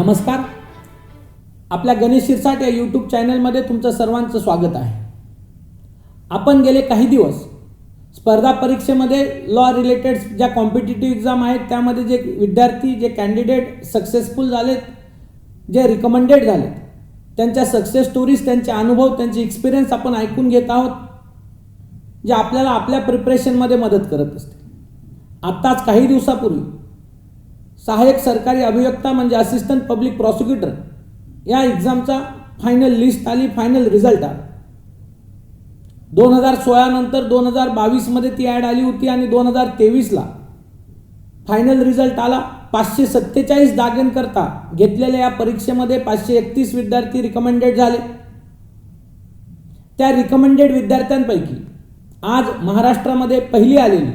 नमस्कार. आपल्या गणेश शिरसाट या यूट्यूब चॅनलमध्ये तुमचं सर्वांचं स्वागत आहे. आपण गेले काही दिवस स्पर्धा परीक्षेमध्ये लॉ रिलेटेड ज्या कॉम्पिटिटिव्ह एक्झाम आहेत त्यामध्ये जे विद्यार्थी जे कॅन्डिडेट सक्सेसफुल झालेत, जे रिकमेंडेड झालेत, त्यांच्या सक्सेस स्टोरीज, त्यांचे अनुभव, त्यांचे एक्सपिरियन्स आपण ऐकून घेत आहोत, जे आपल्याला आपल्या प्रिपरेशनमध्ये मदत करत असते. आत्ताच काही दिवसापूर्वी सहाय्यक सरकारी अभियोक्ता म्हणजे असिस्टंट पब्लिक प्रॉसिक्युटर या एक्झामचा फायनल लिस्ट आली, फायनल रिझल्ट आला. 2016 नंतर 2022 मध्ये ती ॲड आली होती आणि 2023ला फायनल रिझल्ट आला. 547 जागांकरता घेतलेल्या या परीक्षेमध्ये 531 विद्यार्थी रिकमेंडेड झाले. त्या रिकमेंडेड विद्यार्थ्यांपैकी आज महाराष्ट्रामध्ये पहिली आलेली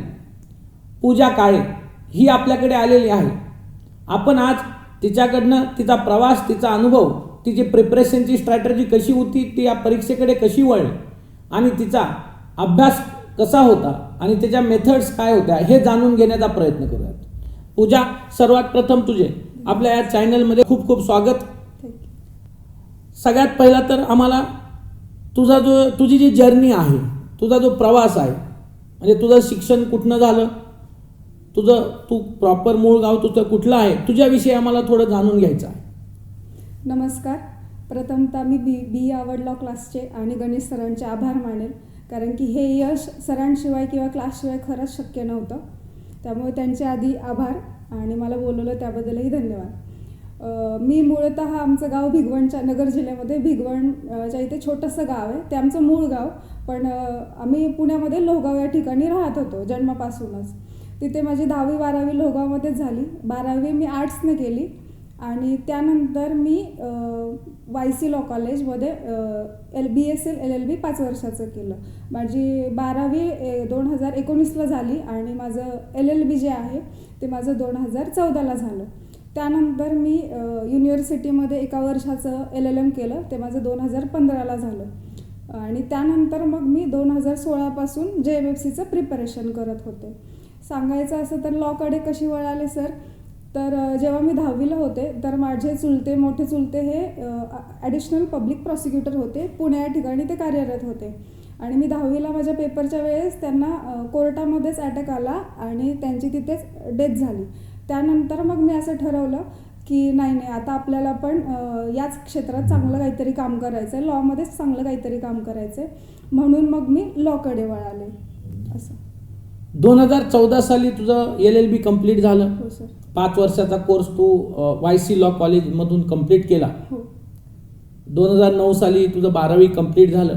पूजा काळे ही आपल्याकडे आलेली आहे. आपण आज तिच्याकडनं तिचा प्रवास, तिचा अनुभव, तिची प्रिपरेशनची स्ट्रॅटेजी कशी होती, ती या परीक्षेकडे कशी वळली आणि तिचा अभ्यास कसा होता आणि त्याच्या मेथड्स काय होत्या हे जाणून घेण्याचा प्रयत्न करूयात. पूजा, सर्वात प्रथम तुझे आपल्या या चॅनलमध्ये खूप खूप स्वागत. सगळ्यात पहिला तर आम्हाला तुझी जी जर्नी आहे, तुझा जो प्रवास आहे, म्हणजे तुझं शिक्षण कुठनं झालं, तू प्रॉपर मूळ गाव तुझं कुठलं आहे, तुझ्याविषयी आम्हाला थोडं जाणून घ्यायचं आहे. नमस्कार. प्रथमतः मी बी आवड लॉ क्लासचे आणि गणेश सरांचे आभार मानेल, कारण की हे यश सरांशिवाय किंवा क्लासशिवाय खरंच शक्य नव्हतं. त्यामुळे त्यांचे आधी आभार आणि मला बोलवलं त्याबद्दलही धन्यवाद. मी मूळतः आमचं गाव भिगवणच्या, नगर जिल्ह्यामध्ये भिगवणच्या इथे छोटंसं गाव आहे, ते आमचं मूळ गाव. पण आम्ही पुण्यामध्ये लोहगाव या ठिकाणी राहत होतो जन्मापासूनच. तिथे माझी 10वी 12वी लोहगावमध्येच झाली. 12वी मी आर्ट्सने केली आणि त्यानंतर मी YC लॉ कॉलेजमध्ये BSL LLB 5 वर्षाचं केलं. माझी 12वी 2019ला झाली आणि माझं LLB जे आहे ते माझं 2014ला झालं. त्यानंतर मी युनिव्हर्सिटीमध्ये 1 वर्षाचं LLM केलं, ते माझं 2015ला झालं. आणि त्यानंतर मग मी 2016पासून JMFCचं प्रिपरेशन करत होते. सांगायचं असं तर लॉकडे कशी वळाले सर, तर जेव्हा मी 10वीला होते तर माझे मोठे चुलते हे ॲडिशनल पब्लिक प्रॉसिक्युटर होते, पुणे या ठिकाणी ते कार्यरत होते. आणि मी 10वीला माझ्या पेपरच्या वेळेस त्यांना कोर्टामध्येच अटॅक आला आणि त्यांची तिथेच डेथ झाली. त्यानंतर मग मी असं ठरवलं की नाही आता आपल्याला पण याच क्षेत्रात चांगलं काहीतरी काम करायचं आहे, लॉमध्येच चांगलं काहीतरी काम करायचं आहे, म्हणून मग मी लॉकडे वळाले. असं 2014 साली तुझं LLB कंप्लीट झालं. हो सर. 5 वर्षाचा कोर्स तू YC लॉ कॉलेजमधून कंप्लीट केला. हो. 2009 साली तुझं 12वी कंप्लीट झालं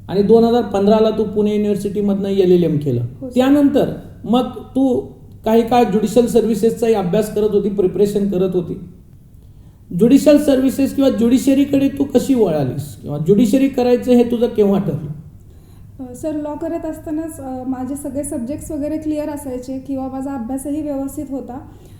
आणि 2015ला तू पुणे युनिव्हर्सिटीमधनं LLM केलं. त्यानंतर मग तू काही काळ ज्युडिशियल सर्व्हिसेसचाही अभ्यास करत होती, प्रिपरेशन करत होती. ज्युडिशियल सर्व्हिसेस किंवा ज्युडिशरीकडे तू कशी वळालीस किंवा ज्युडिशरी करायचं हे तुझं केव्हा ठरलं? सर, लॉ करत असतानाच माझे सगळे सब्जेक्ट्स वगैरे क्लिअर असायचे किंवा माझा अभ्यासही व्यवस्थित होता.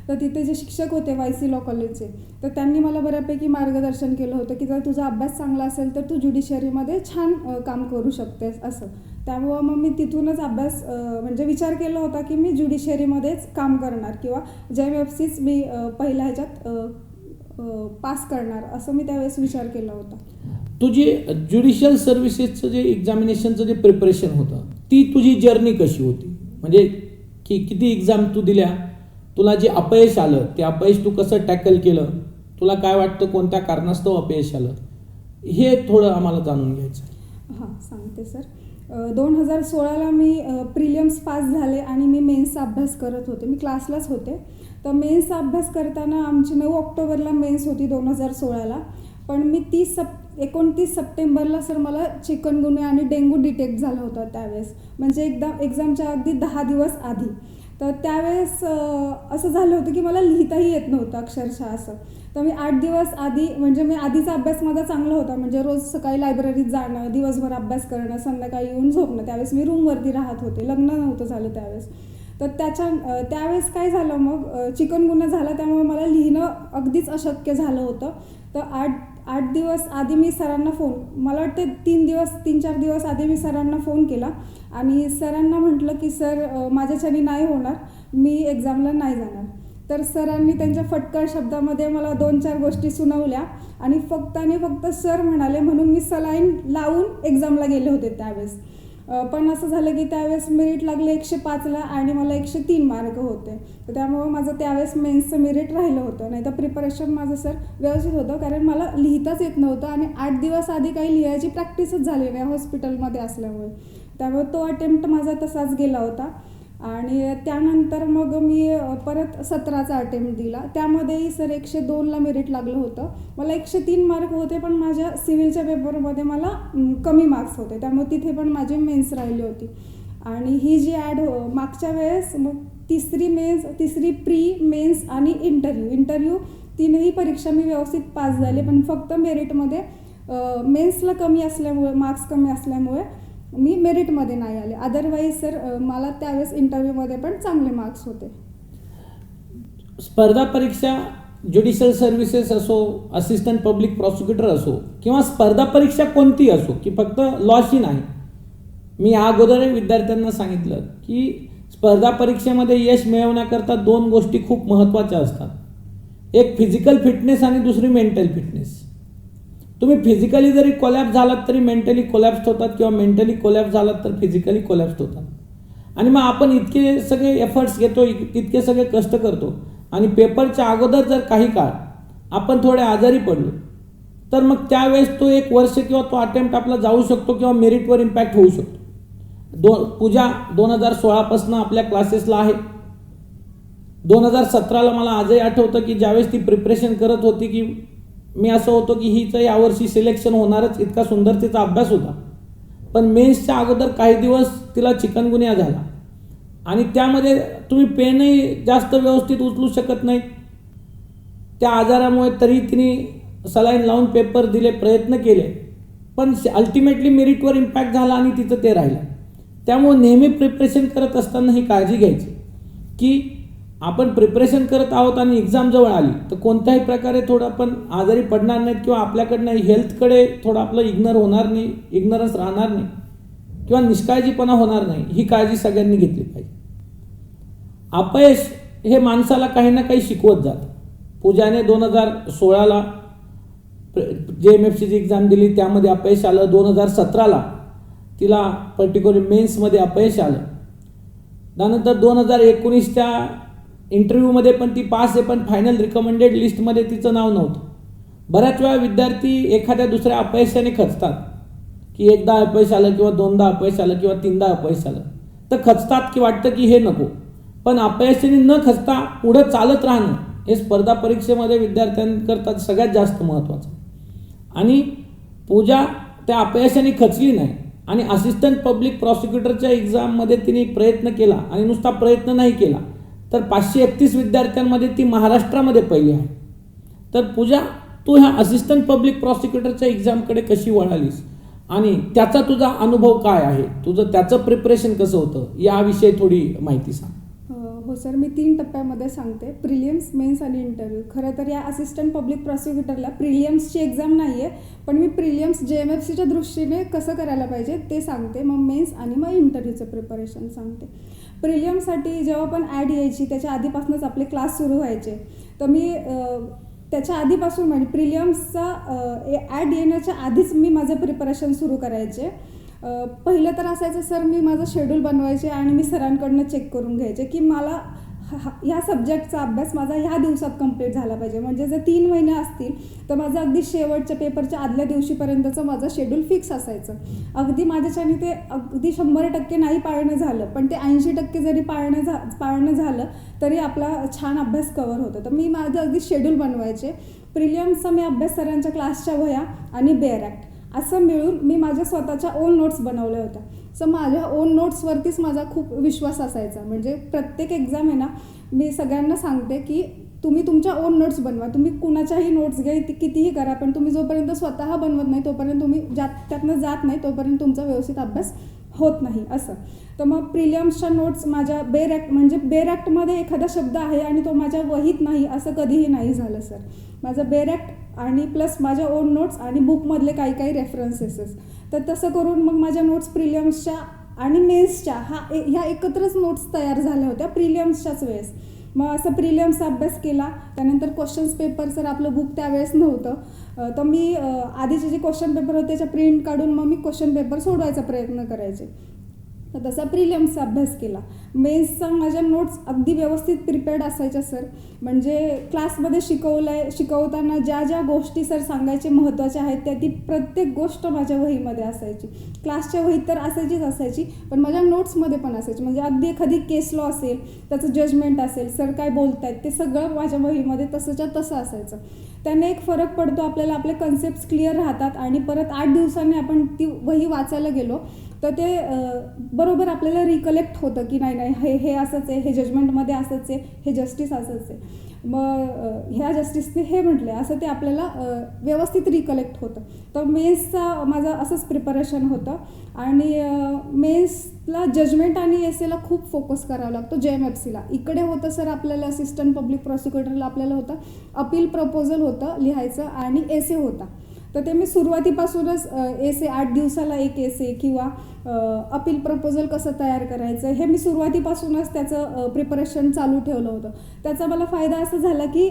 तर तिथे जे शिक्षक होते YC लॉ कॉलेजचे, तर त्यांनी मला बऱ्यापैकी मार्गदर्शन केलं होतं की जर तुझा अभ्यास चांगला असेल तर तू ज्युडिशरीमध्ये छान काम करू शकतेस असं. त्यामुळं मग मी तिथूनच अभ्यास म्हणजे विचार केला होता की मी ज्युडिशरीमध्येच काम करणार किंवा JMFCच मी पहिल्या ह्याच्यात पास करणार, असं मी त्यावेळेस विचार केला होता. तुझी ज्युडिशियल सर्व्हिसेसचं जे एक्झामिनेशनचं जे प्रिपरेशन होतं, ती तुझी जर्नी कशी होती? म्हणजे किती एक्झाम तू दिल्या, तुला जे अपयश आलं ते अपयश तू कसं टॅकल केलं, तुला काय वाटतं कोणत्या कारणास्तव अपयश आलं, हे थोडं आम्हाला जाणून घ्यायचं. हां, सांगते सर. 2016ला मी प्रिलियम्स पास झाले आणि मी मेन्सचा अभ्यास करत होते. मी क्लासलाच होते. तर मेन्सचा अभ्यास करताना आमची 9 ऑक्टोबरला मेन्स होती 2016ला. पण मी 29 सप्टेंबरला सर मला चिकनगुन्या आणि डेंग्यू डिटेक्ट झाला होता त्यावेळेस, म्हणजे एक्झामच्या अगदी 10 दिवस आधी. तर त्यावेळेस असं झालं होतं की मला लिहिताही येत नव्हतं अक्षरशः असं. तर मी 8 दिवस आधी, म्हणजे मी आधीचा अभ्यास माझा चांगला होता, म्हणजे रोज सकाळी लायब्ररीत जाणं, दिवसभर अभ्यास करणं, संध्याकाळी येऊन झोपणं. त्यावेळेस मी रूमवरती राहत होते, लग्न नव्हतं झालं त्यावेळेस. तर त्यावेळेस काय झालं, मग चिकनगुन्या झाला, त्यामुळे मला लिहिणं अगदीच अशक्य झालं होतं. तर 8 दिवस आधी मी सरांना मला वाटते 3-4 दिवस आधी मी सरांना फोन केला आणि सरांना म्हटलं की सर माझ्याच्याने नाही होणार, मी एक्झामला नाही जाणार. तर सरांनी त्यांच्या फटकळ शब्दामध्ये मला 2-4 गोष्टी सुनावल्या आणि फक्त सर म्हणाले म्हणून मी सलाईन लावून एक्झामला गेले होते त्यावेळेस. पण असं झालं की त्यावेळेस मेरिट लागले 105ला आणि मला 103 मार्क होते. तर त्यामुळं माझं त्यावेळेस मेन्सचं मेरिट राहिलं होतं. नाही तर प्रिपरेशन माझं सर व्यवस्थित होतं, कारण मला लिहिताच येत नव्हतं आणि 8 दिवस आधी काही लिहायची प्रॅक्टिसच झाली नाही हॉस्पिटलमध्ये असल्यामुळे. त्यामुळे तो अटेम्प्ट माझा तसाच गेला होता. आणि त्यानंतर मग मी परत 17चा अटेम्प्ट दिला. त्यामध्येही सर 102ला मेरिट लागलं होतं. मला 103 मार्क होते, पण माझ्या सिव्हिलच्या पेपरमध्ये मला कमी मार्क्स होते, त्यामुळे तिथे पण माझी मेन्स राहिली होती. आणि ही जी मागच्या वेळेस मग तिसरी प्री मेन्स आणि इंटरव्ह्यू तीनही परीक्षा मी व्यवस्थित पास झाले, पण फक्त मेरिटमध्ये मेन्सला मार्क्स कमी असल्यामुळे मी मेरिटमध्ये नाही आले. अदरवाईज सर मला त्यावेळेस इंटरव्ह्यूमध्ये पण चांगले मार्क्स होते. स्पर्धा परीक्षा ज्युडिशियल सर्व्हिसेस असो, असिस्टंट पब्लिक प्रॉसिक्युटर असो किंवा स्पर्धा परीक्षा कोणतीही असो, की फक्त लॉची नाही. मी अगोदर विद्यार्थ्यांना सांगितलं की स्पर्धा परीक्षेमध्ये यश मिळवण्याकरता 2 गोष्टी खूप महत्त्वाच्या असतात. एक फिजिकल फिटनेस आणि दुसरी मेंटल फिटनेस. तुम्ही फिजिकली जरी कोलॅप्स झालात तरी मेंटली कोलॅप्स होतात किंवा मेंटली कोलॅप्स झालात तर फिजिकली कोलॅप्स होतात. आणि मग आपण इतके सगळे एफर्ट्स घेतो, इतके सगळे कष्ट करतो आणि पेपरच्या अगोदर जर काही काळ आपण थोडे आजारी पडलो तर मग त्यावेळेस तो 1 वर्ष किंवा तो अटेम्प्ट आपला जाऊ शकतो किंवा मेरिटवर इम्पॅक्ट होऊ शकतो. पूजा 2016पासून आपल्या क्लासेसला आहे. 2017ला मला आजही आठवतं की ज्यावेळेस ती प्रिपरेशन करत होती की मी असं होतो की हिचं यावर्षी सिलेक्शन होणारच, इतका सुंदर तिचा अभ्यास होता. पण मेन्सच्या अगोदर काही दिवस तिला चिकनगुनिया झाला आणि त्यामध्ये तुम्ही पेनही जास्त व्यवस्थित उचलू शकत नाही. त्या आजारामुळे तरी तिने सलाईन लावून पेपर दिले, प्रयत्न केले, पण अल्टिमेटली मेरिटवर इम्पॅक्ट झाला आणि तिचं ते राहिलं. त्यामुळे नेहमी प्रिपरेशन करत असताना ही काळजी घ्यायची की आपण प्रिपरेशन करत आहोत आणि एक्झाम जवळ आली तर कोणत्याही प्रकारे थोडं आपण आजारी पडणार नाहीत किंवा आपल्याकडनं हेल्थकडे थोडं आपलं इग्नरन्स राहणार नाही किंवा निष्काळजीपणा होणार नाही, ही काळजी सगळ्यांनी घेतली पाहिजे. अपयश हे माणसाला काही ना काही शिकवत जातं. पूजाने 2016ला JMFCची एक्झाम दिली, त्यामध्ये अपयश आलं. 2017ला तिला पर्टिक्युलर मेन्समध्ये अपयश आलं. त्यानंतर 2019च्या इंटरव्ह्यूमध्ये पण ती पास आहे, पण फायनल रिकमेंडेड लिस्टमध्ये तिचं नाव नव्हतं. बऱ्याच वेळा विद्यार्थी एखाद्या दुसऱ्या अपयशाने खचतात की एकदा अपयश आलं किंवा 2दा अपयश आलं किंवा 3दा अपयश आलं तर खचतात की वाटतं की हे नको. पण अपयशाने न खचता पुढं चालत राहणं हे स्पर्धा परीक्षेमध्ये विद्यार्थ्यांकरता सगळ्यात जास्त महत्त्वाचं. आणि पूजा त्या अपयशाने खचली नाही आणि असिस्टंट पब्लिक प्रॉसिक्युटरच्या एक्झाममध्ये तिने प्रयत्न केला आणि नुसता प्रयत्न नाही केला तर 531 विद्यार्थ्यांमध्ये ती महाराष्ट्रामध्ये पहिली आहे. तर पूजा, तू ह्या असिस्टंट पब्लिक प्रॉसिक्युटरच्या एक्झामकडे कशी वळालीस आणि त्याचा तुझा अनुभव काय आहे, तुझं त्याचं प्रिपरेशन कसं होतं, याविषयी थोडी माहिती सांग. हो सर, मी 3 टप्प्यामध्ये सांगते, प्रिलियम्स, मेन्स आणि इंटरव्ह्यू. खरं तर या असिस्टंट पब्लिक प्रॉसिक्युटरला प्रिलियम्सची एक्झाम नाही आहे, पण मी प्रिलियम्स JMFCच्या दृष्टीने कसं करायला पाहिजे ते सांगते, मग मेन्स आणि मग इंटरव्ह्यूचं प्रिपरेशन सांगते. प्रिलियमसाठी जेव्हा पण ॲड यायची त्याच्या आधीपासूनच आपले क्लास सुरू व्हायचे, तर मी त्याच्या आधीपासून म्हणजे प्रिलियम्सचा ॲड येण्याच्या आधीच मी माझं प्रिपरेशन सुरू करायचे. पहिलं तर असायचं सर, मी माझं शेड्यूल बनवायचे आणि मी सरांकडनं चेक करून घ्यायचे की मला ह्या सब्जेक्टचा अभ्यास माझा ह्या दिवसात कंप्लीट झाला पाहिजे. म्हणजे जर 3 महिने असतील तर माझं अगदी शेवटच्या पेपरच्या आदल्या दिवशीपर्यंतचं माझं शेड्यूल फिक्स असायचं. अगदी माझ्याच्याने ते अगदी 100% नाही पाळणं झालं, पण ते 80% जरी पाळणं झालं तरी आपला छान अभ्यास कव्हर होतो. तर मी माझं अगदी शेड्यूल बनवायचे. प्रिलियम्सचा मी अभ्यास सरांच्या क्लासच्या वह्या आणि बेअर ॲक्ट असं मिळून मी माझ्या स्वतःच्या ओन नोट्स बनवल्या होत्या. सो माझ्या ओन नोट्सवरतीच माझा खूप विश्वास असायचा. म्हणजे प्रत्येक एक्झाम आहे ना, मी सगळ्यांना सांगते की तुम्ही तुमच्या ओन नोट्स बनवा. तुम्ही कुणाच्याही नोट्स घ्या, कितीही करा, पण तुम्ही जोपर्यंत स्वतः बनवत नाही तोपर्यंत तुम्ही त्यातनं जात नाही, तोपर्यंत तुमचा व्यवस्थित अभ्यास होत नाही असं. तर मग प्रिलियम्सच्या नोट्स माझ्या बेअर ॲक्ट, म्हणजे बेअर ॲक्टमध्ये एखादा शब्द आहे आणि तो माझ्या वहीत नाही असं कधीही नाही झालं सर. माझं बेअर ॲक्ट आणि प्लस माझ्या ओन नोट्स आणि बुकमधले काही रेफरन्सेस, तर तसं करून मग माझ्या नोट्स प्रिलियम्सच्या आणि मेन्सच्या ह्या एकत्रच नोट्स तयार झाल्या होत्या प्रिलियम्सच्याच वेळेस. मग असं प्रिलियम्सचा अभ्यास केला. त्यानंतर क्वेश्चन्स पेपर, सर आपलं बुक त्यावेळेस नव्हतं, तर मी आधीचे जे क्वेश्चन पेपर होते त्याच्या प्रिंट काढून मग मी क्वेश्चन पेपर सोडवायचा प्रयत्न करायचे. तर तसा प्रिलियम्सचा अभ्यास केला. मेन्सचा माझ्या नोट्स अगदी व्यवस्थित प्रिपेअर्ड असायच्या सर. म्हणजे क्लासमध्ये शिकवताना ज्या ज्या गोष्टी सर सांगायचे महत्त्वाच्या आहेत ती प्रत्येक गोष्ट माझ्या वहीमध्ये असायची. क्लासच्या वहीत तर असायची, पण माझ्या नोट्समध्ये पण असायची. म्हणजे अगदी एखादी केस लॉ असेल, त्याचं जजमेंट असेल, सर काय बोलत आहेत ते सगळं माझ्या वहीमध्ये तसंच्या तसं असायचं. त्याने एक फरक पडतो, आपल्याला आपले कन्सेप्ट क्लिअर राहतात आणि परत 8 दिवसांनी आपण ती वही वाचायला गेलो तर ते बरोबर आपल्याला रिकलेक्ट होतं की नाही हे असंच आहे, हे जजमेंटमध्ये असंच आहे, हे जस्टिस असंच आहे, मग ह्या जस्टिसने हे म्हटलं आहे, असं ते आपल्याला व्यवस्थित रिकलेक्ट होतं. तर मेन्सचा माझं असंच प्रिपरेशन होतं. आणि मेन्सला जजमेंट आणि एसेला खूप फोकस करावा लागतो. JMFCला इकडे होतं सर आपल्याला असिस्टंट पब्लिक प्रॉसिक्युटरला आपल्याला होतं अपील प्रपोजल होतं लिहायचं आणि एसे होता. तर ते मी सुरुवातीपासूनच एसे 8 दिवसाला एक एसे किंवा अपील प्रपोजल कसं तयार करायचं हे मी सुरुवातीपासूनच त्याचं प्रिपरेशन चालू ठेवलं होतं. त्याचा मला फायदा असा झाला की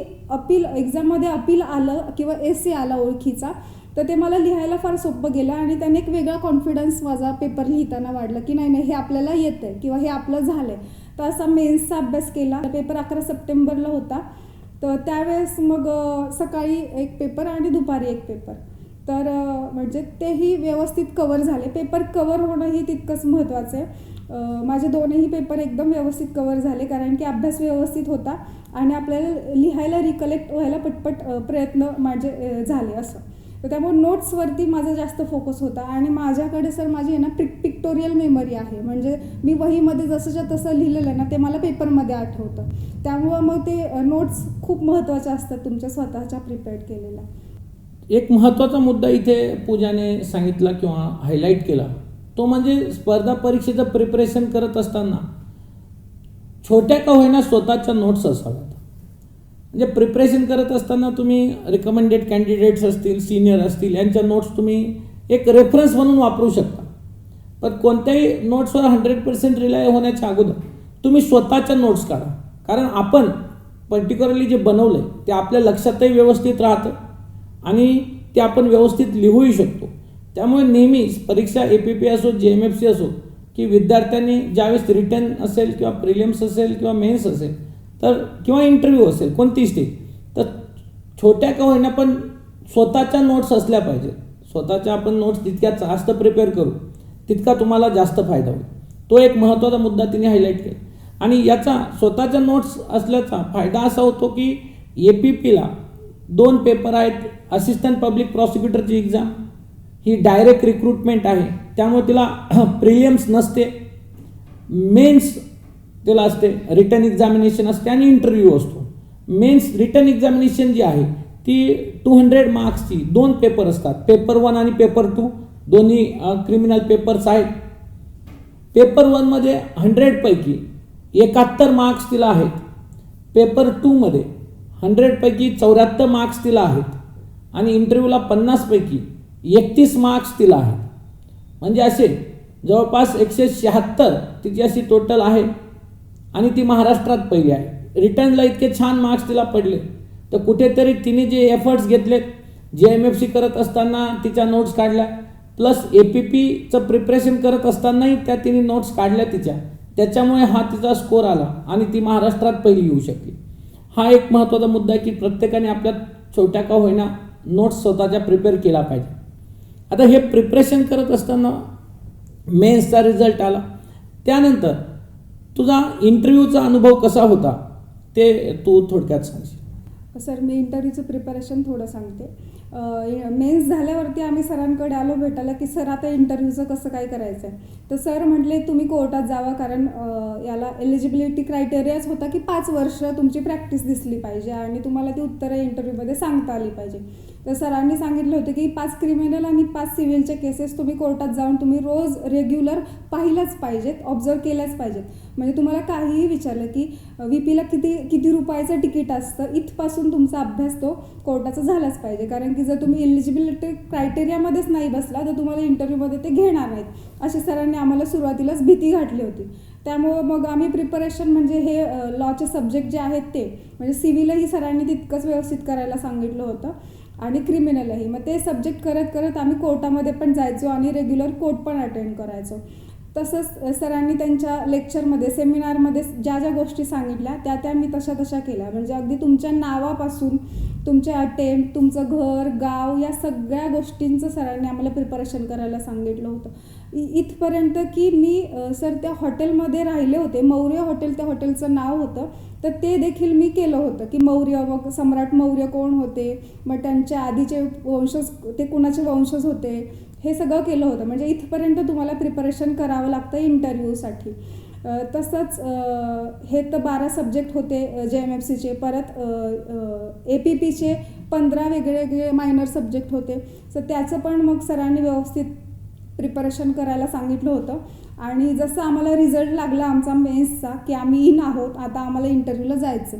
एक्झाममध्ये अपील आलं किंवा एसे आला ओळखीचा तर ते मला लिहायला फार सोपं गेलं आणि त्याने एक वेगळा कॉन्फिडन्स माझा पेपर लिहिताना वाढला की नाही हे आपल्याला येतं आहे किंवा हे आपलं झालं आहे. तर असा मेन्सचा अभ्यास केला. पेपर 11 सप्टेंबरला होता. तर त्यावेळेस मग सकाळी एक पेपर आणि दुपारी एक पेपर, तर म्हणजे तेही व्यवस्थित कवर झाले. पेपर कवर होणंही तितकंच महत्त्वाचं आहे. माझे दोन्ही पेपर एकदम व्यवस्थित कवर झाले कारण की अभ्यास व्यवस्थित होता आणि आपल्याला लिहायला रिकलेक्ट व्हायला पटपट प्रयत्न माझे झाले असं. तर त्यामुळे नोट्सवरती माझा जास्त फोकस होता. आणि माझ्याकडे सर माझी आहे ना पिक्टोरियल मेमरी आहे. म्हणजे मी वहीमध्ये जसंच्या तसं लिहिलेलं ना ते मला पेपरमध्ये आठवतं. त्यामुळं मग ते नोट्स खूप महत्त्वाच्या असतात तुमच्या स्वतःच्या प्रिपेअर्ड केलेल्या. एक महत्त्वाचा मुद्दा इथे पूजाने सांगितला किंवा हायलाईट केला तो म्हणजे स्पर्धा परीक्षेचं प्रिपरेशन करत असताना छोट्या का होईना स्वतःच्या नोट्स असाव्यात. म्हणजे प्रिपरेशन करत असताना तुम्ही रिकमेंडेड कॅन्डिडेट्स असतील, सिनियर असतील यांच्या नोट्स तुम्ही एक रेफरन्स म्हणून वापरू शकता. पण कोणत्याही नोट्सवर 100% रिलाय होण्याच्या अगोदर तुम्ही स्वतःच्या नोट्स काढा. कारण आपण पर्टिक्युलरली जे बनवलं आहे ते आपल्या लक्षातही व्यवस्थित राहतं आणि ते आपण व्यवस्थित लिहूही शकतो. त्यामुळे नेहमीच परीक्षा APP असो JMFC असो की विद्यार्थ्यांनी ज्यावेळेस रिटन असेल किंवा प्रिलिम्स असेल किंवा मेन्स असेल तर किंवा इंटरव्ह्यू असेल कोणती स्टेज तर छोट्या का होईना पण स्वतःच्या नोट्स असल्या पाहिजेत. स्वतःच्या आपण नोट्स जितक्या जास्त प्रिपेअर करू तितका तुम्हाला जास्त फायदा होईल. तो एक महत्त्वाचा मुद्दा तिने हायलाईट केला. आणि याचा स्वतःच्या नोट्स असल्याचा फायदा असा होतो की APPला 2 पेपर आहेत. असिस्टंट पब्लिक प्रॉसिक्युटरची एक्झाम ही डायरेक्ट रिक्रुटमेंट आहे त्यामुळे तिला प्रिलियम्स नसते, मेन्स तिला असते, रिटर्न एक्झामिनेशन असते आणि इंटरव्ह्यू असतो. मेन्स रिटर्न एक्झामिनेशन जी आहे ती 200 मार्क्सची 2 पेपर असतात. पेपर 1 आणि पेपर 2 दोन्ही क्रिमिनल पेपर्स आहेत. पेपर 1मध्ये 100 पैकी 71 मार्क्स तिला आहेत. पेपर 2मध्ये 100 पैकी 74 मार्क्स तिला आहेत आणि इंटरव्ह्यूला 50 पैकी 31 मार्क्स तिला आहेत. म्हणजे असे जवळपास 176 तिची अशी टोटल आहे आणि ती महाराष्ट्रात पहिली आहे. रिटर्नला इतके छान मार्क्स तिला पडले तर कुठेतरी तिने जे एफर्ट्स घेतलेत JMFC करत असताना तिच्या नोट्स काढल्या प्लस APPचं प्रिपरेशन करत असतानाही त्या तिने नोट्स काढल्या तिच्या, त्याच्यामुळे हा तिचा स्कोर आला आणि ती महाराष्ट्रात पहिली येऊ शकली. हा एक महत्त्वाचा मुद्दा आहे की प्रत्येकाने आपल्या छोट्या का होईना नोट्स स्वतःच्या प्रिपेअर केला पाहिजे. आता हे प्रिपरेशन करत असताना मेन्सचा रिझल्ट आला, त्यानंतर तुझा इंटरव्ह्यूचा अनुभव कसा होता ते तू थोडक्यात सांगशील. सर मी इंटरव्ह्यूचं प्रिपरेशन थोडं सांगते. मेन्स झाल्यावरती आम्ही सरांकडे आलो भेटायला की सर आता इंटरव्ह्यूचं कसं काय करायचं आहे. तर सर म्हटले तुम्ही कोर्टात जावा कारण याला एलिजिबिलिटी क्रायटेरियाच होता की 5 वर्ष तुमची प्रॅक्टिस दिसली पाहिजे आणि तुम्हाला ती उत्तरं इंटरव्ह्यूमध्ये सांगता आली पाहिजे. तर सरांनी सांगितलं होतं की 5 क्रिमिनल आणि 5 सिव्हिलचे केसेस तुम्ही कोर्टात जाऊन तुम्ही रोज रेग्युलर पाहिलंच पाहिजेत, ऑब्झर्व केल्याच पाहिजेत. म्हणजे तुम्हाला काहीही विचारलं की VPला किती रुपयाचं तिकीट असतं, इथपासून तुमचा अभ्यास तो कोर्टाचा झालाच पाहिजे. कारण की जर तुम्ही इलिजिबिलिटी क्रायटेरियामध्येच नाही बसला तर तुम्हाला इंटरव्ह्यूमध्ये ते घेणार नाहीत, अशी सरांनी आम्हाला सुरुवातीलाच भीती घातली होती. त्यामुळं मग आम्ही प्रिपरेशन म्हणजे हे लॉचे सब्जेक्ट जे आहेत ते म्हणजे सिव्हिलही सरांनी तितकंच व्यवस्थित करायला सांगितलं होतं आणि क्रिमिनलही. मग ते सब्जेक्ट करत करत आम्ही कोर्टामध्ये पण जायचो आणि रेग्युलर कोर्ट पण अटेंड करायचो. तसंच सरांनी त्यांच्या लेक्चरमध्ये सेमिनारमध्ये ज्या ज्या गोष्टी सांगितल्या त्या मी तशा केल्या. म्हणजे अगदी तुमच्या नावापासून तुमचे अटेम्प्ट, तुमचं घर, गाव या सगळ्या गोष्टींचं सरांनी आम्हाला प्रिपरेशन करायला सांगितलं होतं. इथपर्यंत की मी सर त्या हॉटेलमध्ये राहिले होते, मौर्य हॉटेल त्या हॉटेलचं नाव होतं, तर ते देखील मी केलं होतं की मौर्य, मग सम्राट मौर्य कोण होते, मग त्यांच्या आधीचे वंशज ते कुणाचे वंशज होते, हे सगळं केलं होतं. म्हणजे इथपर्यंत तुम्हाला प्रिपरेशन करावं लागतं इंटरव्ह्यूसाठी. तसंच हे तर 12 सब्जेक्ट होते JMFCचे. परत APPचे 15 वेगळे मायनर सब्जेक्ट होते. तर त्याचं पण मग सरांनी व्यवस्थित प्रिपरेशन करायला सांगितलं होतं. आणि जसं आम्हाला रिझल्ट लागला आमचा मेन्सचा की आम्ही इन आहोत, आता आम्हाला इंटरव्ह्यूला जायचं,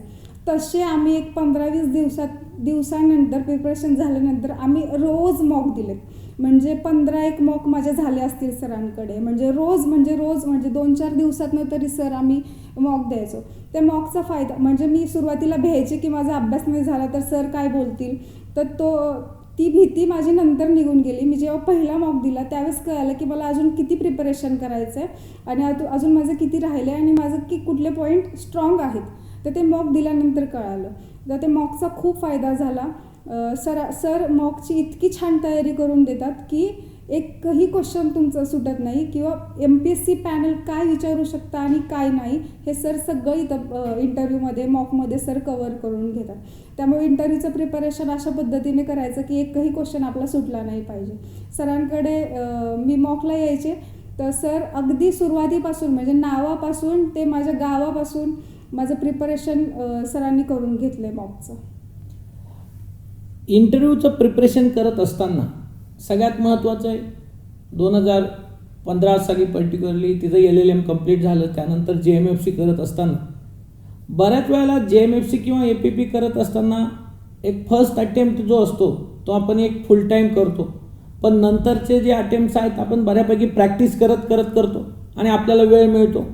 तसे आम्ही एक 15-20 दिवसानंतर प्रिपरेशन झाल्यानंतर आम्ही रोज मॉक दिलेत. म्हणजे 15 मॉक माझे झाले असतील सरांकडे. म्हणजे रोज 2-4 दिवसातनं तरी सर आम्ही मॉक द्यायचो. त्या मॉकचा फायदा म्हणजे मी सुरुवातीला भ्यायचे की माझा अभ्यास नाही झाला तर सर काय बोलतील, तर ती भीती माझी नंतर निघून गेली. मी जेव्हा पहिला मॉक दिला त्यावेळेस कळालं की मला अजून किती प्रिपरेशन करायचं आहे आणि अजून माझं किती राहिलं आहे आणि माझं कुठले पॉईंट स्ट्रॉंग आहेत, तर ते मॉक दिल्यानंतर कळालं. तर ते मॉकचा खूप फायदा झाला. सर मॉकची इतकी छान तयारी करून देतात की एकही क्वेश्चन तुमचं सुटत नाही किंवा MPSC पॅनल काय विचारू शकता आणि काय नाही हे सर सगळं इथं इंटरव्ह्यूमध्ये मॉकमध्ये सर कवर करून घेतात. त्यामुळे इंटरव्ह्यूचं प्रिपरेशन अशा पद्धतीने करायचं की एकही क्वेश्चन आपला सुटला नाही पाहिजे. सरांकडे मी मॉकला यायचे तर सर अगदी सुरुवातीपासून म्हणजे नावापासून ते माझ्या गावापासून माझं प्रिपरेशन सरांनी करून घेतलं आहे मॉकचं. इंटरव्ह्यूचं प्रिपरेशन करत असताना सगळ्यात महत्त्वाचं आहे 2015 साली पर्टिक्युलरली तिचं LLM कंप्लीट झालं. त्यानंतर JMFC करत असताना बऱ्याच वेळेला JMFC किंवा APP करत असताना एक फर्स्ट अटेम्प्ट जो असतो तो आपण एक फुल टाईम करतो, पण नंतरचे जे अटेम्प्ट्स आहेत आपण बऱ्यापैकी प्रॅक्टिस करतो आणि आपल्याला वेळ मिळतो.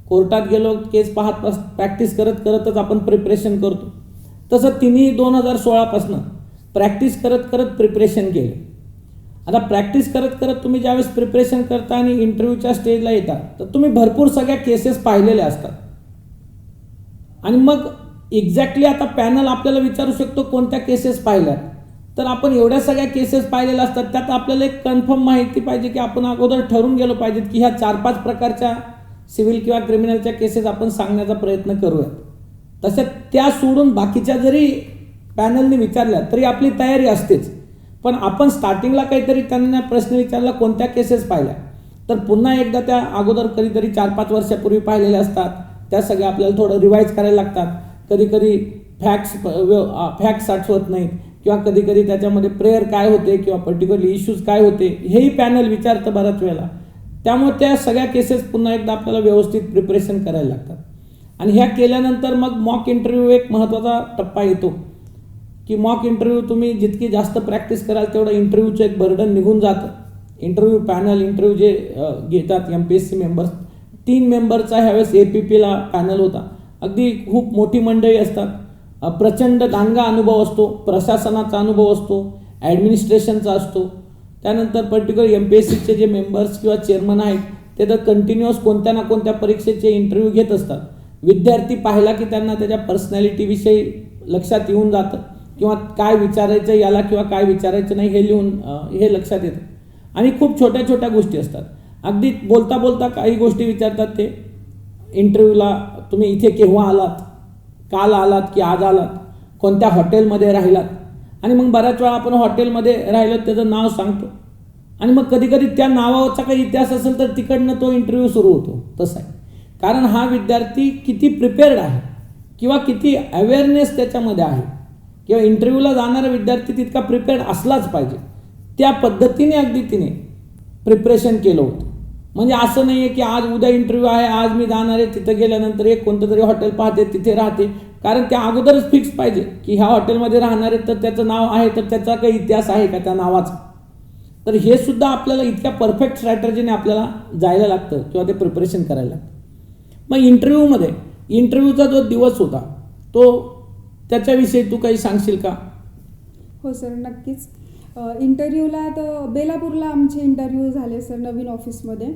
कोर्टात गेलो केस पाहत प्रॅक्टिस करतच आपण प्रिपरेशन करतो. तसं तिन्ही 2016पासून प्रॅक्टिस करत प्रिपरेशन केलं. आता प्रॅक्टिस करत तुम्ही ज्यावेळेस प्रिपरेशन करता आणि इंटरव्ह्यूच्या स्टेजला येता तर तुम्ही भरपूर सगळ्या केसेस पाहिलेल्या असतात आणि मग एक्झॅक्टली आता पॅनल आपल्याला विचारू शकतो कोणत्या केसेस पाहिल्यात, तर आपण एवढ्या सगळ्या केसेस पाहिलेल्या असतात त्यात आपल्याला एक कन्फर्म माहिती पाहिजे की आपण अगोदर ठरवून गेलो पाहिजेत की ह्या 4-5 प्रकारच्या सिव्हिल किंवा क्रिमिनलच्या केसेस आपण सांगण्याचा प्रयत्न करूयात. तसं त्या सोडून बाकीच्या जरी पॅनलने विचारल्या तरी आपली तयारी असतेच, पण आपण स्टार्टिंगला काहीतरी त्यांना प्रश्न विचारला कोणत्या केसेस पाहिल्या तर पुन्हा एकदा त्या अगोदर कधीतरी 4-5 वर्षापूर्वी पाहिलेल्या असतात त्या सगळ्या आपल्याला थोडं रिवाईज करायला लागतात. कधी फॅक्ट्स आठवत नाहीत किंवा कधी त्याच्यामध्ये प्रेयर काय होते किंवा पर्टिक्युलर इश्यूज काय होते हेही पॅनल विचारतं बऱ्याच वेळेला. त्यामुळे त्या सगळ्या केसेस पुन्हा एकदा आपल्याला व्यवस्थित प्रिपरेशन करायला लागतात. आणि ह्या केल्यानंतर मग मॉक इंटरव्ह्यू एक महत्त्वाचा टप्पा येतो की मॉक इंटरव्ह्यू तुम्ही जितकी जास्त प्रॅक्टिस कराल तेवढं इंटरव्ह्यूचं एक बर्डन निघून जातं. इंटरव्ह्यू पॅनल इंटरव्ह्यू जे घेतात MPSC मेंबर्स 3 मेंबरचा ह्यावेळेस APPला पॅनल होता. अगदी खूप मोठी मंडळी असतात, प्रचंड दांडगा अनुभव असतो, प्रशासनाचा अनुभव असतो, ॲडमिनिस्ट्रेशनचा असतो. त्यानंतर पर्टिक्युलर MPSCचे जे मेंबर्स किंवा चेअरमन आहेत ते तर कंटिन्युअस कोणत्या ना कोणत्या परीक्षेचे इंटरव्ह्यू घेत असतात. विद्यार्थी पाहिला की त्यांना त्याच्या पर्सनॅलिटीविषयी लक्षात येऊन जातं किंवा काय विचारायचं याला किंवा काय विचारायचं नाही हे लक्षात येतं. आणि खूप छोट्या गोष्टी असतात. अगदी बोलता काही गोष्टी विचारतात ते इंटरव्ह्यूला तुम्ही इथे केव्हा आलात, काल आलात की आज आलात, कोणत्या हॉटेलमध्ये राहिलात आणि मग बऱ्याच वेळा आपण हॉटेलमध्ये राहिलो त्याचं नाव सांगतो आणि मग कधी त्या नावाचा काही इतिहास असेल तर तिकडनं तो इंटरव्ह्यू सुरू होतो. तसं आहे कारण हा विद्यार्थी किती प्रिपेअर्ड आहे किंवा किती अवेअरनेस त्याच्यामध्ये आहे किंवा इंटरव्ह्यूला जाणारा विद्यार्थी तितका प्रिपेअर्ड असलाच पाहिजे. त्या पद्धतीने अगदी तिने प्रिपरेशन केलं होतं. म्हणजे असं नाही आहे की आज उद्या इंटरव्ह्यू आहे, आज मी जाणार आहे, तिथं गेल्यानंतर एक कोणतं तरी हॉटेल पाहते, तिथे राहते. कारण त्या अगोदरच फिक्स पाहिजे की ह्या हॉटेलमध्ये राहणार आहे तर त्याचं नाव आहे, तर त्याचा काही इतिहास आहे का त्या नावाचा. तर हे सुद्धा आपल्याला इतक्या परफेक्ट स्ट्रॅटर्जीने आपल्याला जायला लागतं किंवा ते प्रिपरेशन करायला लागतं. मग इंटरव्ह्यूचा जो दिवस होता तो त्याच्याविषयी तू काही सांगशील का? हो सर, नक्कीच. इंटरव्ह्यूला तर बेलापूरला आमचे इंटरव्ह्यू झाले सर, नवीन ऑफिसमध्ये.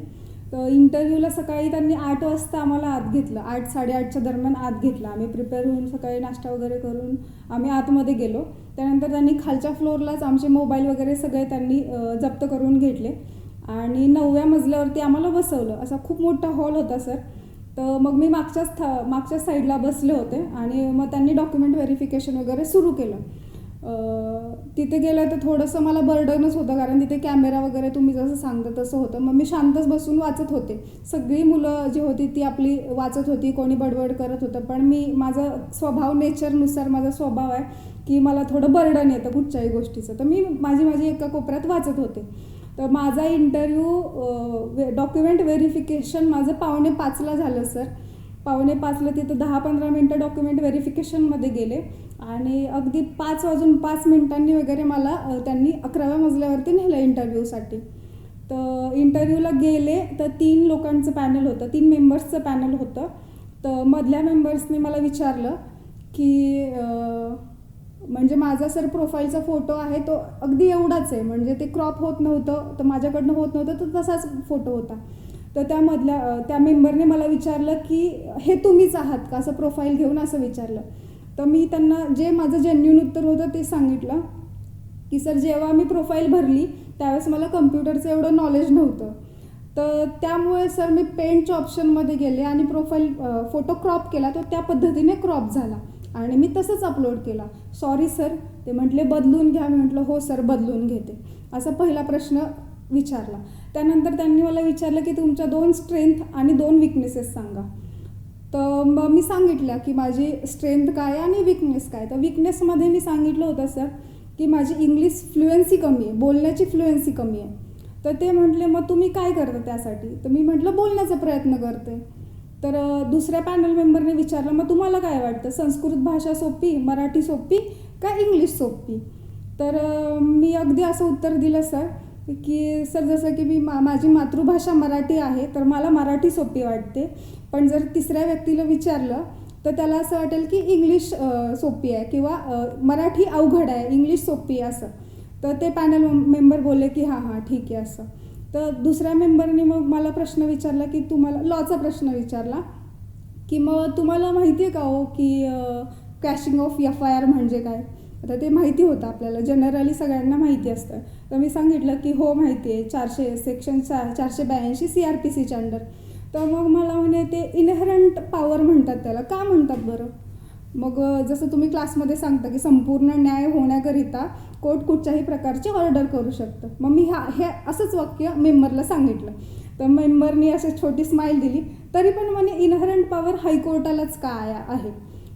तर इंटरव्ह्यूला सकाळी त्यांनी 8 वाजता आम्हाला आत घेतलं. 8-8:30च्या दरम्यान आत घेतलं. आम्ही प्रिपेअर होऊन सकाळी नाश्ता वगैरे करून आम्ही आतमध्ये गेलो. त्यानंतर त्यांनी खालच्या फ्लोअरलाच आमचे मोबाईल वगैरे सगळे त्यांनी जप्त करून घेतले आणि 9व्या मजल्यावरती आम्हाला बसवलं. असा खूप मोठा हॉल होता सर. तर मग मी मागच्या साईडला बसले होते आणि मग त्यांनी डॉक्युमेंट व्हेरिफिकेशन वगैरे सुरू केलं. तिथे गेलं तर थोडंसं मला बर्डनच होतं, कारण तिथे कॅमेरा वगैरे तुम्ही जसं सांगता तसं होतं. मग मी शांतच बसून वाचत होते. सगळी मुलं जी होती ती आपली वाचत होती, कोणी बडबड करत होतं. पण मी माझा स्वभाव, नेचरनुसार माझा स्वभाव आहे की मला थोडं बर्डन येतं कुठच्याही गोष्टीचं. तर मी माझी एका कोपऱ्यात वाचत होते. तर माझा इंटरव्ह्यू डॉक्युमेंट व्हेरिफिकेशन माझं 4:45ला झालं सर. 4:45ला तिथं 10-15 मिनटं डॉक्युमेंट व्हेरिफिकेशनमध्ये गेले आणि अगदी 5:05 वगैरे मला त्यांनी 11व्या मजल्यावरती नेलं इंटरव्ह्यूसाठी. तर इंटरव्ह्यूला गेले तर 3 लोकांचं पॅनल होतं, 3 मेंबर्सचं पॅनल होतं. तर मधल्या मेंबर्सने मला विचारलं की म्हणजे माझा सर प्रोफाईलचा फोटो आहे तो अगदी एवढाच आहे, म्हणजे ते क्रॉप होत नव्हतं, तर माझ्याकडनं होत नव्हतं, तर तसाच फोटो होता. तर त्या मेंबरने मला विचारलं की हे तुम्हीच आहात का, असं प्रोफाईल घेऊन असं विचारलं. तर मी त्यांना जे माझं जेन्युइन उत्तर होतं ते सांगितलं की सर जेव्हा मी प्रोफाईल भरली त्यावेळेस मला कम्प्युटरचं एवढं नॉलेज नव्हतं. तर त्यामुळे सर मी पेंटच्या ऑप्शनमध्ये गेले आणि प्रोफाईल फोटो क्रॉप केला, तो त्या पद्धतीने क्रॉप झाला आणि मी तसंच अपलोड केला. सॉरी सर, ते म्हटले बदलून घ्या. मी म्हटलं हो सर, बदलून घेते. असा पहिला प्रश्न विचारला. त्यानंतर त्यांनी मला विचारलं की तुमच्या 2 स्ट्रेंथ आणि 2 विकनेसेस सांगा. तर मग मी सांगितलं की माझी स्ट्रेंथ काय आणि विकनेस काय. तर विकनेसमध्ये मी सांगितलं होतं सर की माझी इंग्लिश फ्लुएन्सी कमी आहे, बोलण्याची फ्लुएन्सी कमी आहे. तर ते म्हटले मग तुम्ही काय करता त्यासाठी. तर मी म्हटलं बोलण्याचा प्रयत्न करते. तर दुसऱ्या पॅनल मेंबरने विचारलं मग तुम्हाला काय वाटतं, संस्कृत भाषा सोपी, मराठी सोपी का इंग्लिश सोपी. तर मी अगदी असं उत्तर दिलं सर की सर जसं की माझी मातृभाषा मराठी आहे तर मला मराठी सोपी वाटते, पण जर तिसऱ्या व्यक्तीला विचारलं तर त्याला असं वाटेल की इंग्लिश सोपी आहे किंवा मराठी अवघड आहे, इंग्लिश सोपी आहे असं. तर ते पॅनल मेंबर बोलले की हां ठीक आहे असं. तर दुसऱ्या मेंबरने मग मला प्रश्न विचारला की तुम्हाला लॉचा प्रश्न विचारला की मग तुम्हाला माहिती आहे का हो की कॅशिंग ऑफ FIR म्हणजे काय. आता ते माहिती होतं आपल्याला, जनरली सगळ्यांना माहिती असतं. तर मी सांगितलं की हो माहिती आहे, सेक्शन 482 CRPCच्या अंडर. तर मग मला म्हणे ते इनहेरंट पॉवर म्हणतात त्याला, का म्हणतात बरं. मग जसं तुम्ही क्लासमध्ये सांगता की संपूर्ण न्याय होण्याकरिता कोर्ट कुठच्याही प्रकारची ऑर्डर करू शकतं. मग मी हे असंच वाक्य मेंबरला सांगितलं. तर मेंबरनी अशी छोटी स्माईल दिली. तरी पण म्हणे इनहेरंट पॉवर हायकोर्टालाच काय आहे.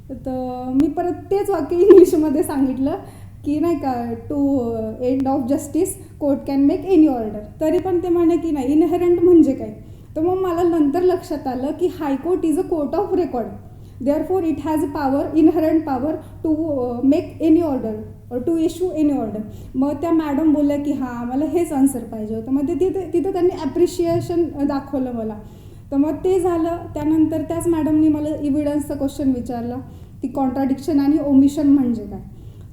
तर मी परत तेच वाक्य इंग्लिशमध्ये सांगितलं की नाही का, to end of justice court can make any order. तरी पण ते म्हणे की नाही इनहेरंट म्हणजे काय. तर मग मला नंतर लक्षात आलं की high court is a court of record, therefore it has power, inherent power to make any order or to issue any order. मग त्या मॅडम बोलल्या की हां मला हेच आन्सर पाहिजे होतं. मग ते तिथं त्यांनी ॲप्रिशिएशन दाखवलं मला. तर मग ते झालं. त्यानंतर त्याच मॅडमनी मला इव्हिडन्सचा क्वेश्चन विचारला की कॉन्ट्राडिक्शन आणि ओमिशन म्हणजे काय.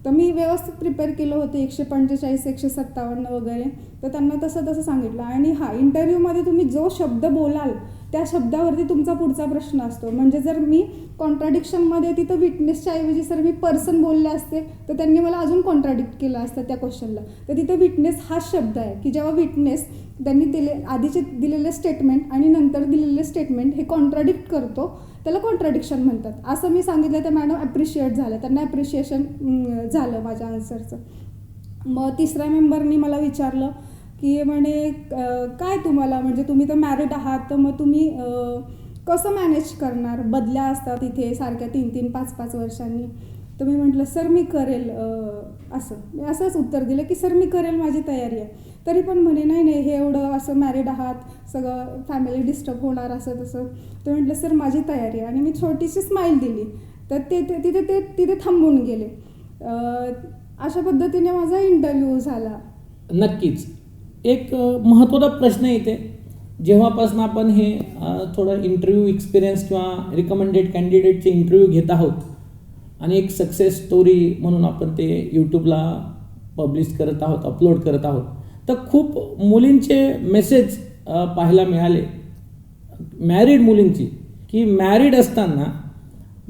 तर मी व्यवस्थित प्रिपेअर केलं होतं, 145, 157 वगैरे. तर त्यांना तसं सांगितलं. आणि हां, इंटरव्ह्यूमध्ये तुम्ही जो शब्द बोलाल त्या शब्दावरती तुमचा पुढचा प्रश्न असतो. म्हणजे जर मी कॉन्ट्राडिक्शनमध्ये तिथं विटनेसच्या ऐवजी सर मी पर्सन बोलले असते तर त्यांनी मला अजून कॉन्ट्राडिक्ट केलं असतं त्या क्वेश्चनला. तर तिथं विटनेस हाच शब्द आहे की जेव्हा विटनेस त्यांनी आधीचे दिलेले स्टेटमेंट आणि नंतर दिलेले स्टेटमेंट हे कॉन्ट्राडिक्ट करतो, त्याला कॉन्ट्राडिक्शन म्हणतात. असं मी सांगितलं. तर मॅडम ॲप्रिशिएट झालं, त्यांना ॲप्रिशिएशन झालं माझ्या आन्सरचं. मग तिसऱ्या मेंबरनी मला विचारलं की म्हणे काय तुम्हाला, म्हणजे तुम्ही तर मॅरिड आहात, तर मग तुम्ही कसं मॅनेज करणार, बदल्या असतात इथे सारख्या 3-3, 5-5 वर्षांनी. तर मी म्हटलं सर मी करेल मी असंच उत्तर दिलं की सर मी करेल, माझी तयारी आहे. तरी पण म्हणे नाही नाही, हे एवढं असं मॅरिड आहात, सगळं फॅमिली डिस्टर्ब होणार असं तसं. तर म्हटलं सर माझी तयारी आहे, आणि मी छोटीशी स्माईल दिली. तर तिथे थांबून गेले. अशा पद्धतीने माझा इंटरव्ह्यू झाला. नक्कीच. एक महत्त्वाचा प्रश्न येते, जेव्हापासून आपण हे थोडं इंटरव्ह्यू एक्सपिरियन्स किंवा रिकमेंडेड कॅन्डिडेटचे इंटरव्ह्यू घेत आहोत आणि एक सक्सेस स्टोरी म्हणून आपण ते यूट्यूबला पब्लिश करत आहोत, अपलोड करत आहोत, तर खूप मुलींचे मेसेज पाहायला मिळाले, मॅरिड मुलींची, की मॅरिड असताना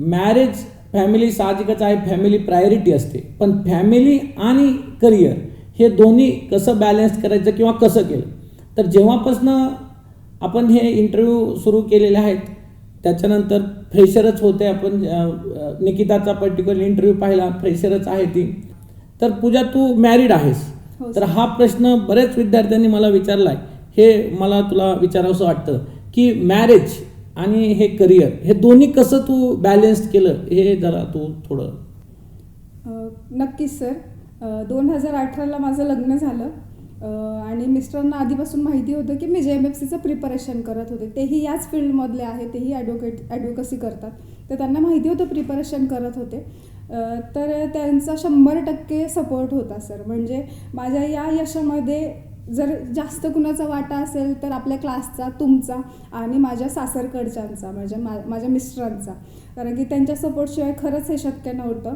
मॅरेज फॅमिली साहजिकच आहे, फॅमिली प्रायोरिटी असते, पण फॅमिली आणि करिअर हे दोन्ही कसं बॅलन्स करायचं किंवा कसं केलं. तर जेव्हापासून आपण हे इंटरव्ह्यू सुरू केलेले आहेत त्याच्यानंतर फ्रेशरच होते. आपण निकिताचा पर्टिक्युलर इंटरव्ह्यू पाहिला, फ्रेशरच आहे ती. तर पूजा तू मॅरिड आहेस, तर हा प्रश्न बऱ्याच विद्यार्थ्यांनी मला विचारला आहे. हे मला तुला विचारावंसं वाटतं की मॅरेज आणि हे करिअर हे दोन्ही कसं तू बॅलन्स केलं, हे जरा तू थोडं. नक्कीच सर. 2018ला माझं लग्न झालं आणि मिस्टरांना आधीपासून माहिती होतं की मी JMFCचं प्रिपरेशन करत होते. तेही याच फील्डमधले आहे, तेही ॲडव्होकसी करतात. तर त्यांना माहिती होतं प्रिपरेशन करत होते. तर त्यांचा 100% सपोर्ट होता सर. म्हणजे माझ्या या यशामध्ये जर जास्त कुणाचा वाटा असेल तर आपल्या क्लासचा, तुमचा आणि माझ्या सासरकडच्यांचा, माझ्या मिस्टरांचा. कारण की त्यांच्या सपोर्टशिवाय खरंच हे शक्य नव्हतं.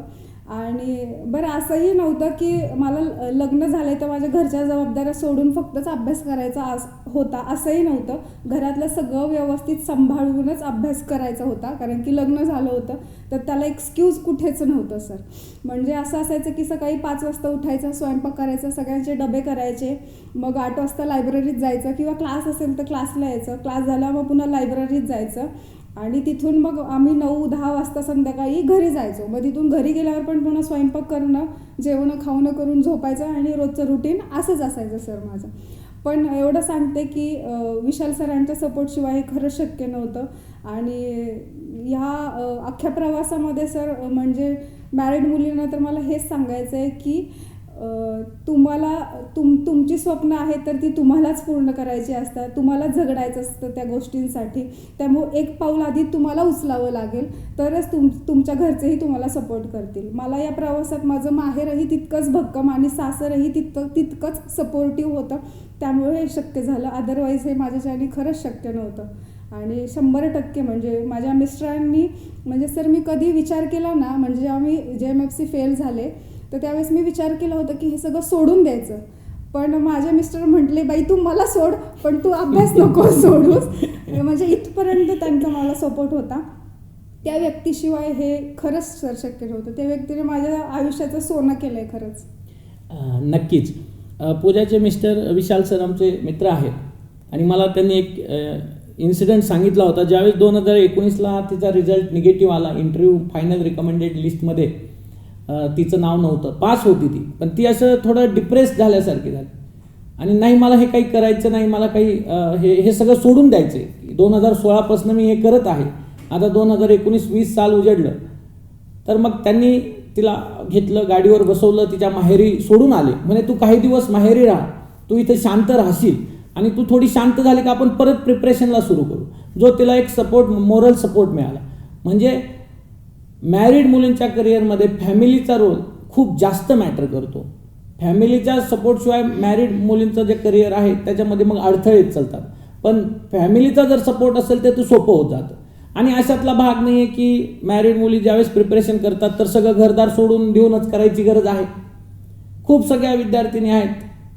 आणि बरं असंही नव्हतं की मला लग्न झालं तर माझ्या घरच्या जबाबदाऱ्या सोडून फक्तच अभ्यास करायचा होता, असंही नव्हतं. घरातलं सगळं व्यवस्थित सांभाळूनच अभ्यास करायचा होता, कारण की लग्न झालं होतं. तर त्याला एक्सक्यूज कुठेच नव्हतं सर. म्हणजे असं असायचं की सकाळी 5 वाजता उठायचं, स्वयंपाक करायचा, सगळ्यांचे डबे करायचे, मग 8 वाजता लायब्ररीत जायचं, किंवा क्लास असेल तर क्लासला यायचं, क्लास झाला मग पुन्हा लायब्ररीत जायचं, आणि तिथून मग आम्ही 9-10 वाजता संध्याकाळी घरी जायचो. मग तिथून घरी गेल्यावर पण पुन्हा स्वयंपाक करणं, जेवणं खावणं करून झोपायचं, आणि रोजचं रुटीन असंच असायचं सर माझं. पण एवढं सांगते की विशाल सरांच्या सपोर्टशिवाय हे खरंच शक्य नव्हतं. आणि ह्या अख्ख्या प्रवासामध्ये सर, म्हणजे मॅरिड मुलींना तर मला हेच सांगायचं आहे की तुम्हाला तुमची स्वप्न आहेत तर ती तुम्हालाच पूर्ण करायची असतात, तुम्हालाच झगडायचं असतं त्या गोष्टींसाठी. त्यामुळे एक पाऊल आधी तुम्हाला उचलावं लागेल, तरच तुमच्या घरचेही तुम्हाला सपोर्ट करतील. मला या प्रवासात माझं माहेरही तितकंच भक्कम आणि सासरही तितकंच सपोर्टिव्ह होतं, त्यामुळे हे शक्य झालं. अदरवाईज हे माझ्याच्याने खरंच शक्य नव्हतं. आणि 100% म्हणजे माझ्या मिस्टरांनी, म्हणजे सर मी कधी विचार केला ना, म्हणजे जेव्हा मी JMFC फेल झाले तर त्यावेळेस मी विचार केला होता की हे सगळं सोडून द्यायचं. पण माझे मिस्टर म्हटले बाई तू मला सोड, पण तू अभ्यास नको सोडूस. म्हणजे इथपर्यंत त्यांचा मला सपोर्ट होता. त्या व्यक्तीशिवाय हे खरंच सर शक्य नव्हतं. त्या व्यक्तीने माझ्या आयुष्याचं सोनं केलं आहे खरंच. नक्कीच. पूजाचे मिस्टर विशाल सर आमचे मित्र आहेत, आणि मला त्यांनी एक इन्सिडेंट सांगितला होता. ज्यावेळेस 2019ला तिचा रिझल्ट निगेटिव्ह आला, इंटरव्ह्यू फायनल रिकमेंडेड लिस्टमध्ये तिचं नाव नव्हतं, पास होती ती, पण ती असं थोडं डिप्रेस झाल्यासारखी झाली. आणि नाही मला हे काही करायचं नाही, मला काही हे सगळं सोडून द्यायचं आहे. 2016पासून मी हे करत आहे, आता 2019-20 साल उजडलं. तर मग त्यांनी तिला घेतलं, गाडीवर बसवलं, तिच्या माहेरी सोडून आले. म्हणे तू काही दिवस माहेरी राहा, तू इथे शांत राहशील, आणि तू थोडी शांत झाली का आपण परत प्रिपरेशनला सुरू करू. जो तिला एक सपोर्ट, मोरल सपोर्ट मिळाला. म्हणजे मॅरिड मुलींच्या करिअरमध्ये फॅमिलीचा रोल खूप जास्त मॅटर करतो. फॅमिलीच्या सपोर्टशिवाय मॅरिड मुलींचं जे करिअर आहे त्याच्यामध्ये मग अडथळे येत चालतात. पण फॅमिलीचा जर सपोर्ट असेल तर ते सोपं होत जातं. आणि अशातला भाग नाही आहे की मॅरिड मुली ज्यावेळेस प्रिपरेशन करतात तर सगळं घरदार सोडून देऊनच करायची गरज आहे. खूप सगळ्या विद्यार्थिनी आहेत,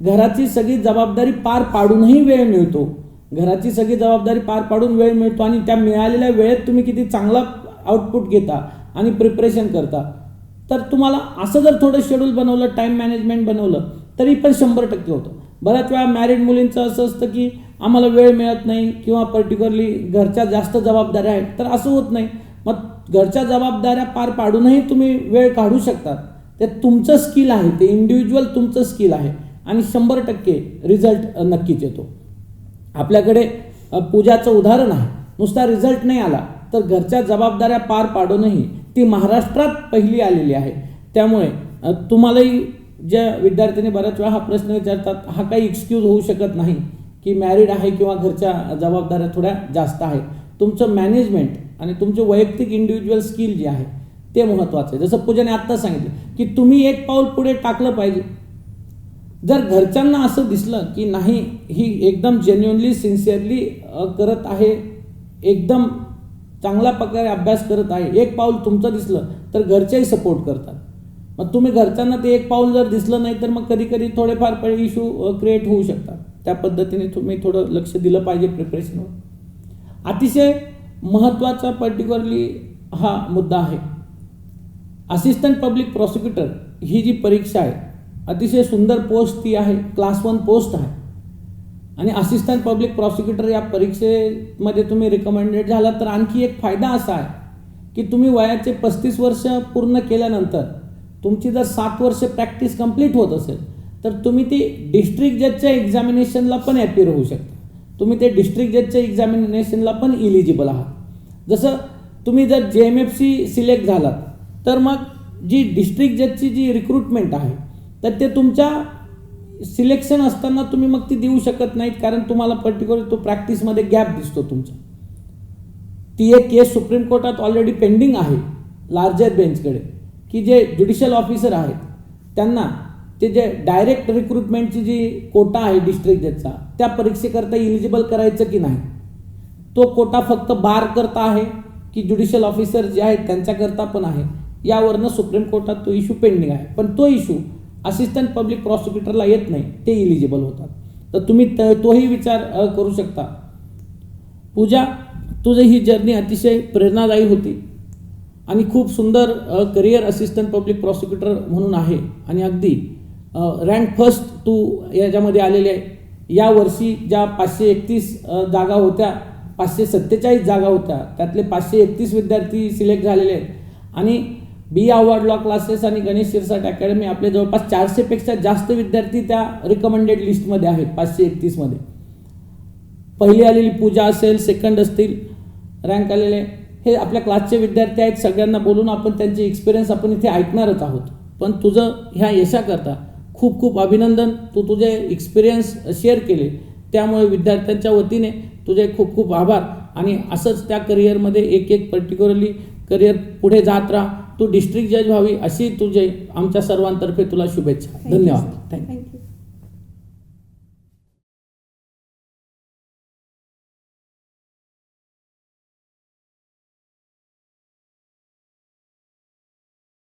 घराची सगळी जबाबदारी पार पाडूनही वेळ मिळतो, घराची सगळी जबाबदारी पार पाडून वेळ मिळतो, आणि त्या मिळालेल्या वेळेत तुम्ही किती चांगला आउटपुट घेता आणि प्रिपरेशन करता. तर तुम्हाला असं जर थोडं शेड्यूल बनवलं, टाईम मॅनेजमेंट बनवलं, तरी पण 100% होतं. बऱ्याच वेळा मॅरिड मुलींचं असं असतं की आम्हाला वेळ मिळत नाही, किंवा पर्टिक्युलरली घरच्या जास्त जबाबदाऱ्या आहेत. तर असं होत नाही. मग घरच्या जबाबदाऱ्या पार पाडूनही तुम्ही वेळ काढू शकता. ते तुमचं स्किल आहे, ते इंडिव्हिज्युअल तुमचं स्किल आहे, आणि 100% रिझल्ट नक्कीच येतो. आपल्याकडे पूजाचं उदाहरण आहे. नुसता रिझल्ट नाही आला तर घरच्या जबाबदाऱ्या पार पाडूनही ती महाराष्ट्रात पहिली आलेली आहे. त्यामुळे तुम्हालाही ज्या विद्यार्थ्यांनी बऱ्याच वेळा हा प्रश्न विचारतात, हा काही एक्सक्यूज होऊ शकत नाही की मॅरिड आहे किंवा घरच्या जबाबदाऱ्या थोड्या जास्त आहेत. तुमचं मॅनेजमेंट आणि तुमचे वैयक्तिक इंडिव्हिज्युअल स्किल जे आहे ते महत्त्वाचं आहे. जसं पूजाने आत्ता सांगितलं की तुम्ही एक पाऊल पुढे टाकलं पाहिजे. जर घरच्यांना असं दिसलं की नाही ही एकदम जेन्युअनली सिन्सिअरली करत आहे, एकदम चांगल्या प्रकारे अभ्यास करत आहे, एक पाऊल तुमचं दिसलं तर घरचेही सपोर्ट करतात. मग तुम्ही घरच्यांना ते एक पाऊल जर दिसलं नाही तर मग कधी कधी थोडेफार इश्यू क्रिएट होऊ शकतात. त्या पद्धतीने तुम्ही थोडं लक्ष दिलं पाहिजे प्रिपरेशनवर. अतिशय महत्त्वाचा पर्टिक्युलरली हा मुद्दा आहे. असिस्टंट पब्लिक प्रॉसिक्युटर ही जी परीक्षा आहे अतिशय सुंदर पोस्ट ती आहे, क्लास 1 पोस्ट आहे. आणि असिस्टंट पब्लिक प्रॉसिक्युटर या परीक्षेमध्ये तुम्ही रिकमेंडेड झाला तर आणखी एक फायदा असा आहे की तुम्ही वयाचे 35 वर्ष पूर्ण केल्यानंतर तुमची जर 7 वर्ष प्रॅक्टिस कंप्लीट होत असेल तर तुम्ही ती डिस्ट्रिक्ट जजच्या एक्झामिनेशनला पण ॲपियर होऊ शकता. तुम्ही ते डिस्ट्रिक्ट जजच्या एक्झामिनेशनला पण इलिजिबल आहात. जसं तुम्ही जर JMFC सिलेक्ट झालात तर मग जी डिस्ट्रिक्ट जजची जी रिक्रुटमेंट आहे तर ते तुमच्या सिलेक्शन असताना तुम्ही मग ती देऊ शकत नाहीत, कारण तुम्हाला पर्टिक्युलर तो प्रॅक्टिसमध्ये गॅप दिसतो तुमचा. ती एक केस सुप्रीम कोर्टात ऑलरेडी पेंडिंग आहे लार्जर बेंचकडे की जे ज्युडिशियल ऑफिसर आहेत त्यांना ते जे डायरेक्ट रिक्रुटमेंटची जी कोटा आहे डिस्ट्रिक्ट जजचा त्या परीक्षेकरता इलिजिबल करायचं की नाही. तो कोटा फक्त बार करता आहे की ज्युडिशियल ऑफिसर जे आहेत त्यांच्याकरता पण आहे, यावरनं सुप्रीम कोर्टात तो इश्यू पेंडिंग आहे. पण तो इश्यू असिस्टंट पब्लिक प्रॉसिक्युटरला येत नाही, ते इलिजिबल होतात. तर तुम्ही तोही विचार करू शकता. पूजा, तुझी ही जर्नी अतिशय प्रेरणादायी होती आणि खूप सुंदर करिअर असिस्टंट पब्लिक प्रॉसिक्युटर म्हणून आहे आणि अगदी रँक फर्स्ट तू याच्यामध्ये आलेले आहे. यावर्षी ज्या 531 जागा होत्या, 547 जागा होत्या, त्यातले 531 विद्यार्थी सिलेक्ट झालेले आहेत. आणि बी अवॉर्ड लॉ क्लासेस आणि गणेश शिरसाट अकॅडमी आपले जवळपास 400पेक्षा जास्त विद्यार्थी त्या रिकमेंडेड लिस्टमध्ये आहेत 531 मध्ये. पहिली आलेली पूजा असेल, सेकंड असतील रँक आलेले, हे आपल्या क्लासचे विद्यार्थी आहेत. सगळ्यांना बोलून आपण त्यांचे एक्सपिरियन्स आपण इथे ऐकणारच आहोत. पण तुझं ह्या यशाकरता खूप खूप अभिनंदन. तू तुझे एक्सपिरियन्स शेअर केले, त्यामुळे विद्यार्थ्यांच्या वतीने तुझे खूप खूप आभार. आणि असंच त्या करिअरमध्ये एक एक पर्टिक्युलरली करिअर पुढे जात राहा. तू डिस्ट्रिक्ट जज व्हावी अशी तुझे आमच्या सर्वांतर्फे तुला शुभेच्छा. धन्यवाद. थँक्यू.